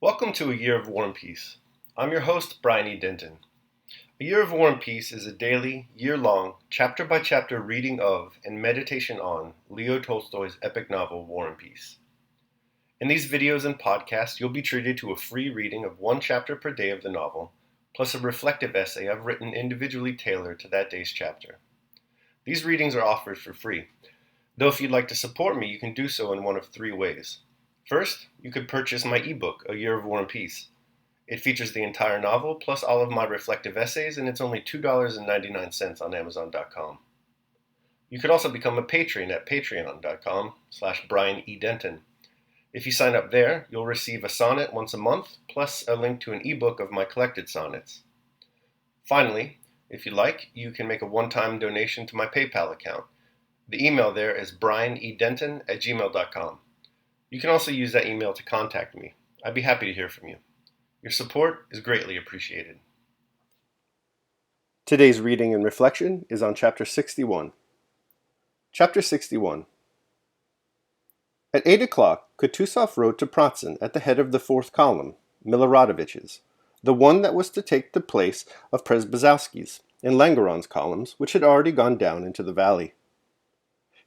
Welcome to A Year of War and Peace. I'm your host, Brian E. Denton. A Year of War and Peace is a daily, year-long, chapter-by-chapter reading of and meditation on Leo Tolstoy's epic novel, War and Peace. In these videos and podcasts, you'll be treated to a free reading of one chapter per day of the novel, plus a reflective essay I've written individually tailored to that day's chapter. These readings are offered for free, though if you'd like to support me, you can do so in one of three ways. First, you could purchase my ebook, A Year of War and Peace. It features the entire novel, plus all of my reflective essays, and it's only $2.99 on Amazon.com. You could also become a patron at patreon.com/Brian E. Denton. If you sign up there, you'll receive a sonnet once a month, plus a link to an ebook of my collected sonnets. Finally, if you like, you can make a one-time donation to my PayPal account. The email there is brianedenton@gmail.com. You can also use that email to contact me. I'd be happy to hear from you. Your support is greatly appreciated. Today's reading and reflection is on Chapter 61. Chapter 61. At 8 o'clock, Kutuzov rode to Pratzen at the head of the fourth column, Miloradovich's, the one that was to take the place of Przebysowski's and Langeron's columns, which had already gone down into the valley.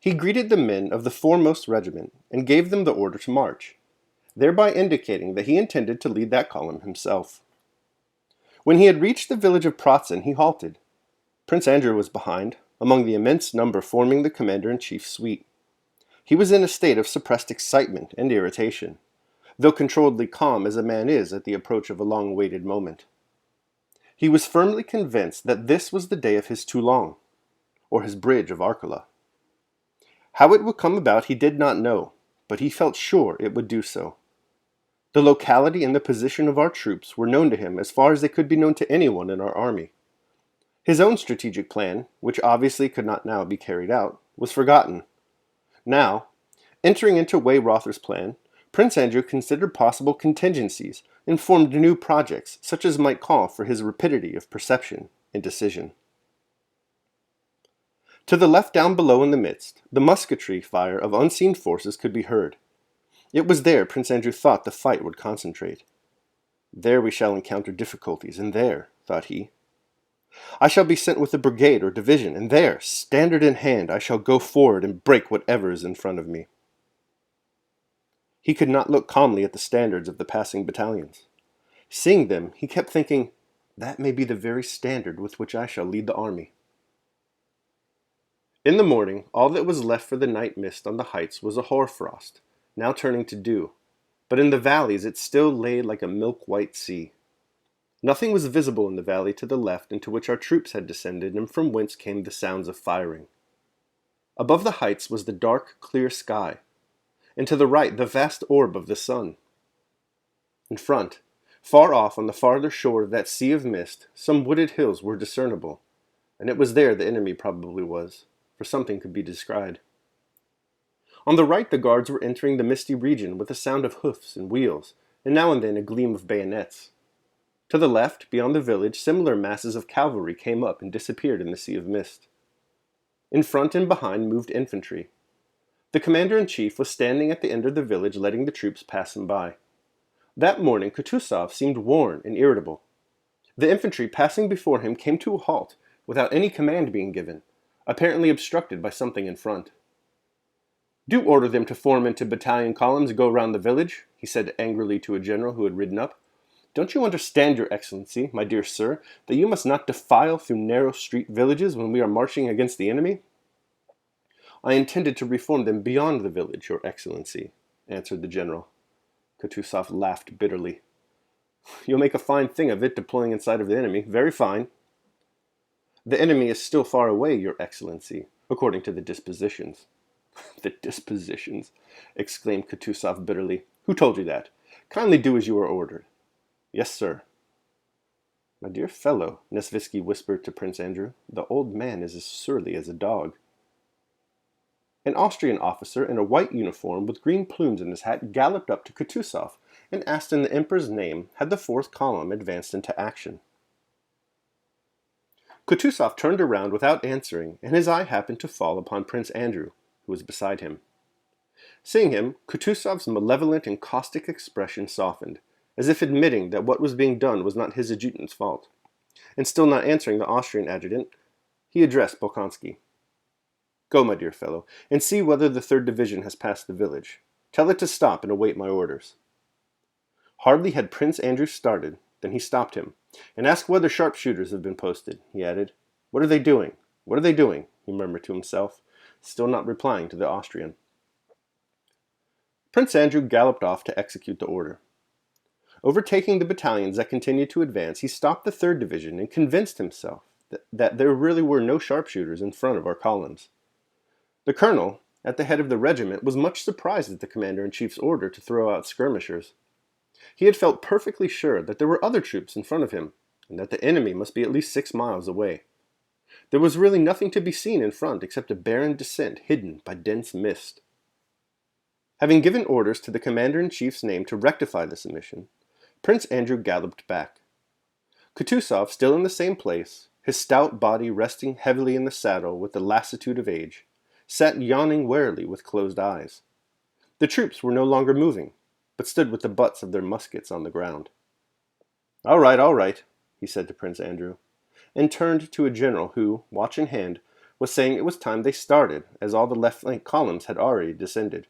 He greeted the men of the foremost regiment and gave them the order to march, thereby indicating that he intended to lead that column himself. When he had reached the village of Pratzen, he halted. Prince Andrew was behind, among the immense number forming the commander-in-chief's suite. He was in a state of suppressed excitement and irritation, though controlledly calm as a man is at the approach of a long-awaited moment. He was firmly convinced that this was the day of his Toulon, or his bridge of Arcola. How it would come about he did not know, but he felt sure it would do so. The locality and the position of our troops were known to him as far as they could be known to anyone in our army. His own strategic plan, which obviously could not now be carried out, was forgotten. Now, entering into Weyrother's plan, Prince Andrew considered possible contingencies and formed new projects such as might call for his rapidity of perception and decision. To the left down below in the midst, the musketry fire of unseen forces could be heard. It was there Prince Andrew thought the fight would concentrate. There we shall encounter difficulties, and there, thought he, I shall be sent with a brigade or division, and there, standard in hand, I shall go forward and break whatever is in front of me. He could not look calmly at the standards of the passing battalions. Seeing them, he kept thinking, that may be the very standard with which I shall lead the army. In the morning, all that was left for the night mist on the heights was a hoarfrost, now turning to dew, but in the valleys it still lay like a milk-white sea. Nothing was visible in the valley to the left into which our troops had descended and from whence came the sounds of firing. Above the heights was the dark, clear sky, and to the right the vast orb of the sun. In front, far off on the farther shore of that sea of mist, some wooded hills were discernible, and it was there the enemy probably was, for something could be descried. On the right the guards were entering the misty region with a sound of hoofs and wheels, and now and then a gleam of bayonets. To the left, beyond the village, similar masses of cavalry came up and disappeared in the sea of mist. In front and behind moved infantry. The commander-in-chief was standing at the end of the village letting the troops pass him by. That morning Kutuzov seemed worn and irritable. The infantry passing before him came to a halt without any command being given, apparently obstructed by something in front. Do order them to form into battalion columns and go round the village, he said angrily to a general who had ridden up. Don't you understand, your excellency, my dear sir, that you must not defile through narrow street villages when we are marching against the enemy? I intended to reform them beyond the village, your excellency, answered the general. Kutuzov laughed bitterly. You'll make a fine thing of it, deploying inside of the enemy. Very fine. The enemy is still far away, your excellency, according to the dispositions. The dispositions, exclaimed Kutuzov bitterly. Who told you that? Kindly do as you are ordered. Yes, sir. My dear fellow, Nesvitsky whispered to Prince Andrew, the old man is as surly as a dog. An Austrian officer in a white uniform with green plumes in his hat galloped up to Kutuzov and asked in the Emperor's name had the fourth column advanced into action. Kutuzov turned around without answering, and his eye happened to fall upon Prince Andrew, who was beside him. Seeing him, Kutuzov's malevolent and caustic expression softened, as if admitting that what was being done was not his adjutant's fault. And still not answering the Austrian adjutant, he addressed Bolkonsky. Go, my dear fellow, and see whether the 3rd Division has passed the village. Tell it to stop and await my orders. Hardly had Prince Andrew started, than he stopped him, and asked whether sharpshooters have been posted. He added, What are they doing? What are they doing? He murmured to himself, still not replying to the Austrian. Prince Andrew galloped off to execute the order. Overtaking the battalions that continued to advance, he stopped the 3rd Division and convinced himself that there really were no sharpshooters in front of our columns. The colonel, at the head of the regiment, was much surprised at the commander-in-chief's order to throw out skirmishers. He had felt perfectly sure that there were other troops in front of him, and that the enemy must be at least 6 miles away. There was really nothing to be seen in front except a barren descent hidden by dense mist. Having given orders to the commander-in-chief's name to rectify this omission, Prince Andrew galloped back. Kutuzov, still in the same place, his stout body resting heavily in the saddle with the lassitude of age, sat yawning warily with closed eyes. The troops were no longer moving, but stood with the butts of their muskets on the ground. All right, he said to Prince Andrew, and turned to a general who, watch in hand, was saying it was time they started, as all the left flank columns had already descended.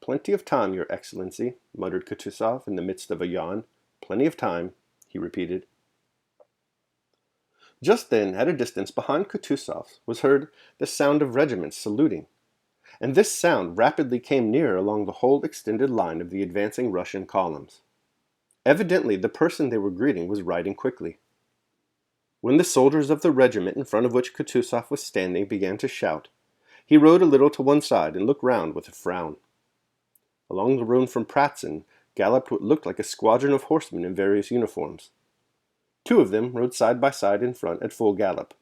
Plenty of time, Your Excellency, muttered Kutuzov in the midst of a yawn. Plenty of time, he repeated. Just then, at a distance behind Kutuzov, was heard the sound of regiments saluting, and this sound rapidly came nearer along the whole extended line of the advancing Russian columns. Evidently, the person they were greeting was riding quickly. When the soldiers of the regiment in front of which Kutuzov was standing began to shout, he rode a little to one side and looked round with a frown. Along the road from Pratzen galloped what looked like a squadron of horsemen in various uniforms. 2 of them rode side by side in front at full gallop.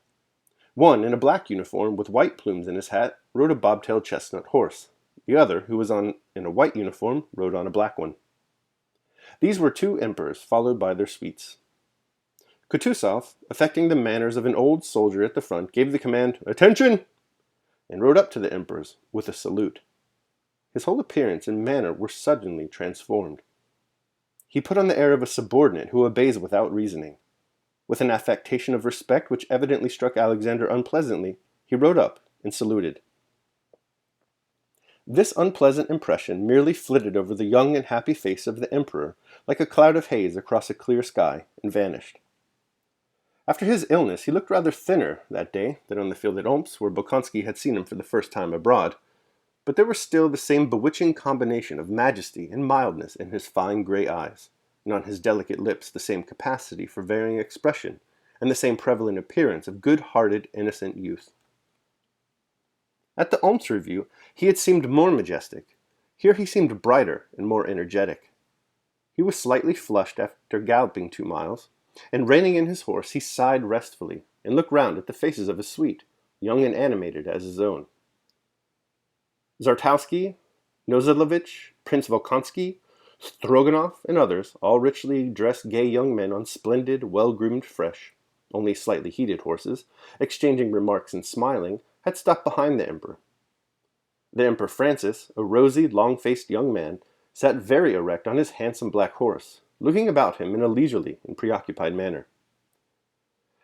One, in a black uniform with white plumes in his hat, rode a bobtailed chestnut horse. The other, who was in a white uniform, rode on a black one. These were 2 emperors, followed by their suites. Kutuzov, affecting the manners of an old soldier at the front, gave the command, "Attention!" and rode up to the emperors with a salute. His whole appearance and manner were suddenly transformed. He put on the air of a subordinate who obeys without reasoning. With an affectation of respect which evidently struck Alexander unpleasantly, he rode up and saluted. This unpleasant impression merely flitted over the young and happy face of the emperor like a cloud of haze across a clear sky, and vanished. After his illness, he looked rather thinner that day than on the field at Omsk, where Bolkonsky had seen him for the first time abroad, but there was still the same bewitching combination of majesty and mildness in his fine gray eyes, and on his delicate lips the same capacity for varying expression, and the same prevalent appearance of good-hearted, innocent youth. At the Omsk review, he had seemed more majestic. Here he seemed brighter and more energetic. He was slightly flushed after galloping 2 miles, and reining in his horse, he sighed restfully, and looked round at the faces of his suite, young and animated as his own. Czartoryski, Nozilovich, Prince Volkonsky, Stroganov, and others, all richly dressed gay young men on splendid, well-groomed, fresh, only slightly heated horses, exchanging remarks and smiling, had stopped behind the emperor. The Emperor Francis, a rosy, long-faced young man, sat very erect on his handsome black horse, looking about him in a leisurely and preoccupied manner.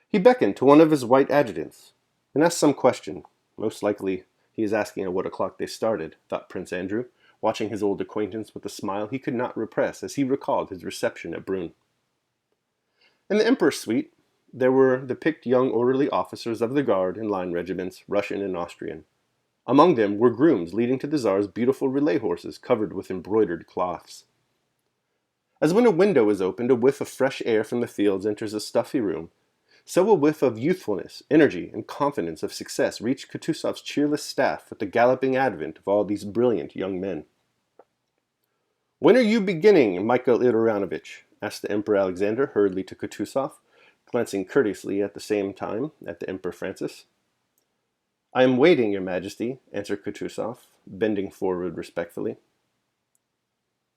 He beckoned to one of his white adjutants, and asked some question. Most likely he is asking at what o'clock they started, thought Prince Andrew, watching his old acquaintance with a smile he could not repress as he recalled his reception at Brünn. In the Emperor's suite, there were the picked young orderly officers of the Guard and line regiments, Russian and Austrian. Among them were grooms leading to the Tsar's beautiful relay horses covered with embroidered cloths. As when a window is opened, a whiff of fresh air from the fields enters a stuffy room, so a whiff of youthfulness, energy, and confidence of success reached Kutuzov's cheerless staff with the galloping advent of all these brilliant young men. "When are you beginning, Michael Ilarinovich?" asked the Emperor Alexander hurriedly to Kutuzov, glancing courteously at the same time at the Emperor Francis. "I am waiting, Your Majesty," answered Kutuzov, bending forward respectfully.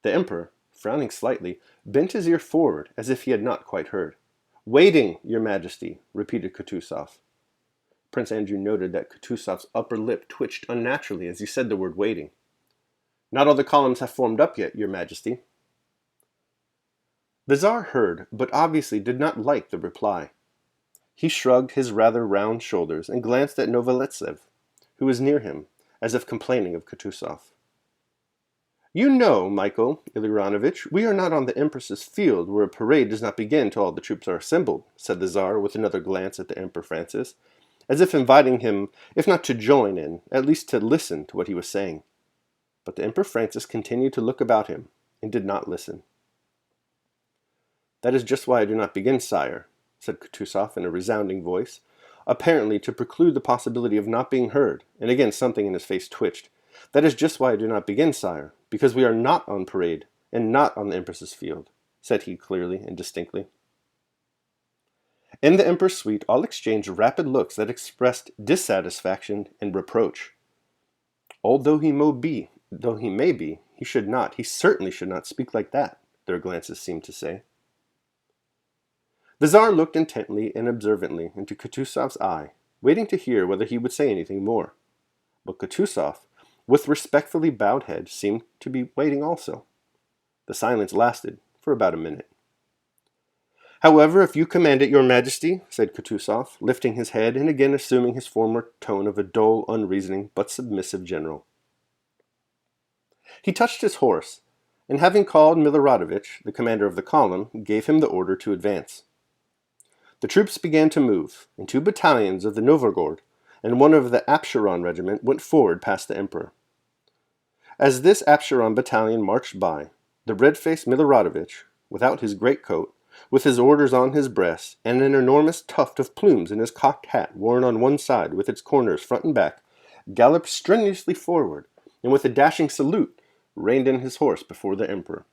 The Emperor, frowning slightly, bent his ear forward as if he had not quite heard. "Waiting, Your Majesty," repeated Kutuzov. Prince Andrew noted that Kutuzov's upper lip twitched unnaturally as he said the word waiting. "Not all the columns have formed up yet, Your Majesty." The Tsar heard, but obviously did not like the reply. He shrugged his rather round shoulders and glanced at Novoletsev, who was near him, as if complaining of Kutuzov. "You know, Michael Ilarinovitch, we are not on the Empress's field, where a parade does not begin till all the troops are assembled," said the Tsar with another glance at the Emperor Francis, as if inviting him, if not to join in, at least to listen to what he was saying. But the Emperor Francis continued to look about him, and did not listen. "That is just why I do not begin, sire," said Kutuzov in a resounding voice, apparently to preclude the possibility of not being heard, and again something in his face twitched. "That is just why I do not begin, sire, because we are not on parade, and not on the Empress's field," said he clearly and distinctly. In the Emperor's suite all exchanged rapid looks that expressed dissatisfaction and reproach. "Old though he may be, he certainly should not speak like that," their glances seemed to say. The Tsar looked intently and observantly into Kutuzov's eye, waiting to hear whether he would say anything more. But Kutuzov, with respectfully bowed head, seemed to be waiting also. The silence lasted for about a minute. "However, if you command it, your Majesty," said Kutuzov, lifting his head and again assuming his former tone of a dull, unreasoning, but submissive general. He touched his horse, and having called Miloradovich, the commander of the column, gave him the order to advance. The troops began to move, and 2 battalions of the Novgorod and 1 of the Absheron regiment went forward past the Emperor. As this Absheron battalion marched by, the red-faced Miloradovich, without his greatcoat, with his orders on his breast, and an enormous tuft of plumes in his cocked hat worn on one side with its corners front and back, galloped strenuously forward, and with a dashing salute reined in his horse before the Emperor.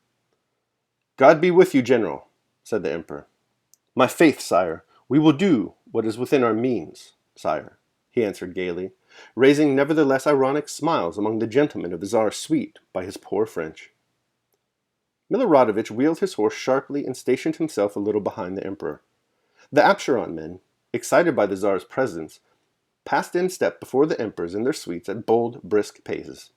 "God be with you, General," said the Emperor. "My faith, sire, we will do what is within our means, sire," he answered gaily, raising nevertheless ironic smiles among the gentlemen of the Tsar's suite by his poor French. Miloradovich wheeled his horse sharply and stationed himself a little behind the Emperor. The Absheron men, excited by the Tsar's presence, passed in step before the Emperors and their suites at bold, brisk paces.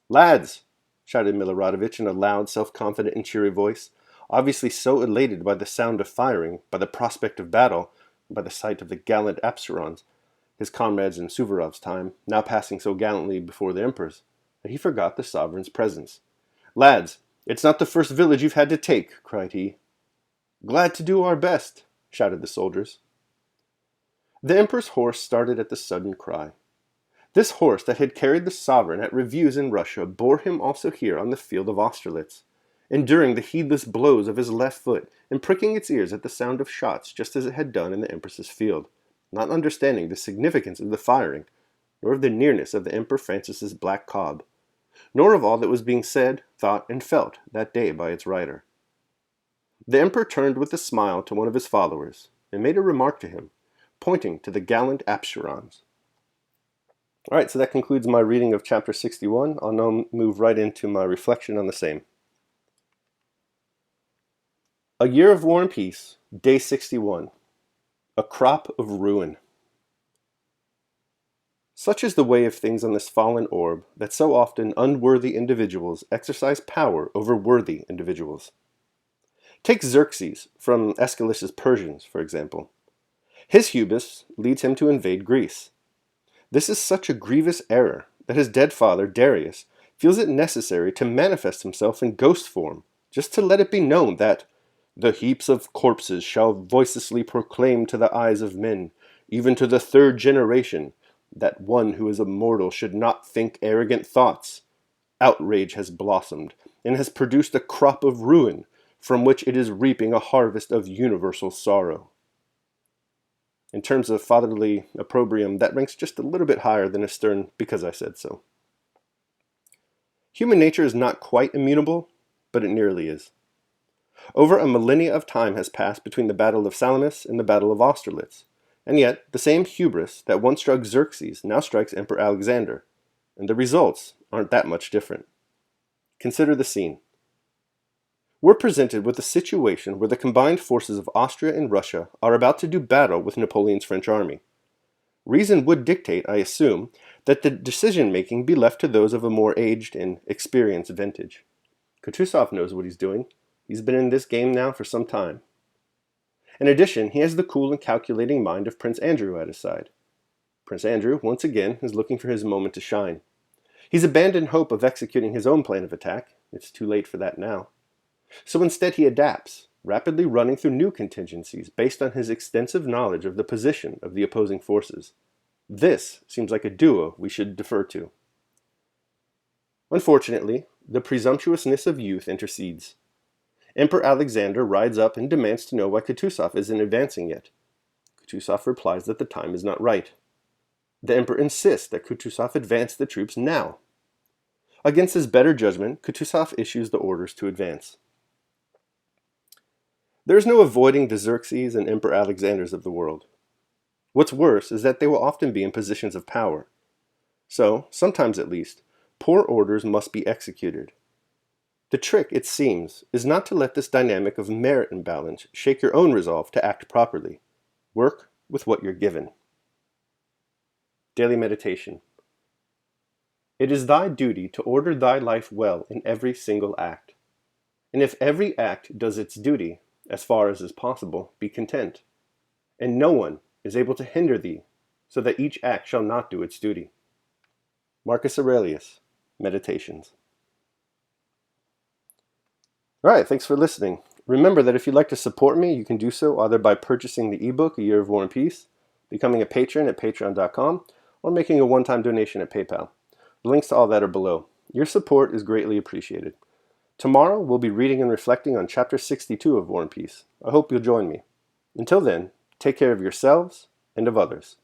"Lads!" shouted Miloradovich in a loud, self-confident and cheery voice, obviously so elated by the sound of firing, by the prospect of battle, and by the sight of the gallant Absherons, his comrades in Suvorov's time, now passing so gallantly before the Emperors, that he forgot the sovereign's presence. "Lads, it's not the first village you've had to take," cried he. "Glad to do our best," shouted the soldiers. The Emperor's horse started at the sudden cry. This horse that had carried the sovereign at reviews in Russia bore him also here on the field of Austerlitz, enduring the heedless blows of his left foot and pricking its ears at the sound of shots just as it had done in the Empress's field, not understanding the significance of the firing, nor of the nearness of the Emperor Francis's black cob, nor of all that was being said, thought, and felt that day by its rider. The Emperor turned with a smile to one of his followers, and made a remark to him, pointing to the gallant Absherons. All right, so that concludes my reading of chapter 61. I'll now move right into my reflection on the same. A Year of War and Peace, Day 61. A Crop of Ruin. Such is the way of things on this fallen orb, that so often unworthy individuals exercise power over worthy individuals. Take Xerxes, from Aeschylus's Persians, for example. His hubris leads him to invade Greece. This is such a grievous error that his dead father, Darius, feels it necessary to manifest himself in ghost form, just to let it be known that the heaps of corpses shall voicelessly proclaim to the eyes of men, even to the 3rd generation, that one who is immortal should not think arrogant thoughts. Outrage has blossomed, and has produced a crop of ruin, from which it is reaping a harvest of universal sorrow. In terms of fatherly opprobrium, that ranks just a little bit higher than a stern "because I said so." Human nature is not quite immutable, but it nearly is. Over a millennia of time has passed between the Battle of Salamis and the Battle of Austerlitz, and yet the same hubris that once struck Xerxes now strikes Emperor Alexander, and the results aren't that much different. Consider the scene. We're presented with a situation where the combined forces of Austria and Russia are about to do battle with Napoleon's French army. Reason would dictate, I assume, that the decision-making be left to those of a more aged and experienced vintage. Kutuzov knows what he's doing. He's been in this game now for some time. In addition, he has the cool and calculating mind of Prince Andrew at his side. Prince Andrew, once again, is looking for his moment to shine. He's abandoned hope of executing his own plan of attack. It's too late for that now. So instead he adapts, rapidly running through new contingencies based on his extensive knowledge of the position of the opposing forces. This seems like a duo we should defer to. Unfortunately, the presumptuousness of youth intercedes. Emperor Alexander rides up and demands to know why Kutuzov isn't advancing yet. Kutuzov replies that the time is not right. The emperor insists that Kutuzov advance the troops now. Against his better judgment, Kutuzov issues the orders to advance. There is no avoiding the Xerxes and Emperor Alexanders of the world. What's worse is that they will often be in positions of power. So, sometimes at least, poor orders must be executed. The trick, it seems, is not to let this dynamic of merit imbalance shake your own resolve to act properly. Work with what you're given. Daily Meditation. It is thy duty to order thy life well in every single act. And if every act does its duty, as far as is possible, be content. And no one is able to hinder thee, so that each act shall not do its duty. Marcus Aurelius, Meditations. Alright, thanks for listening. Remember that if you'd like to support me, you can do so either by purchasing the ebook, A Year of War and Peace, becoming a patron at patreon.com, or making a one-time donation at PayPal. The links to all that are below. Your support is greatly appreciated. Tomorrow, we'll be reading and reflecting on Chapter 62 of War and Peace. I hope you'll join me. Until then, take care of yourselves and of others.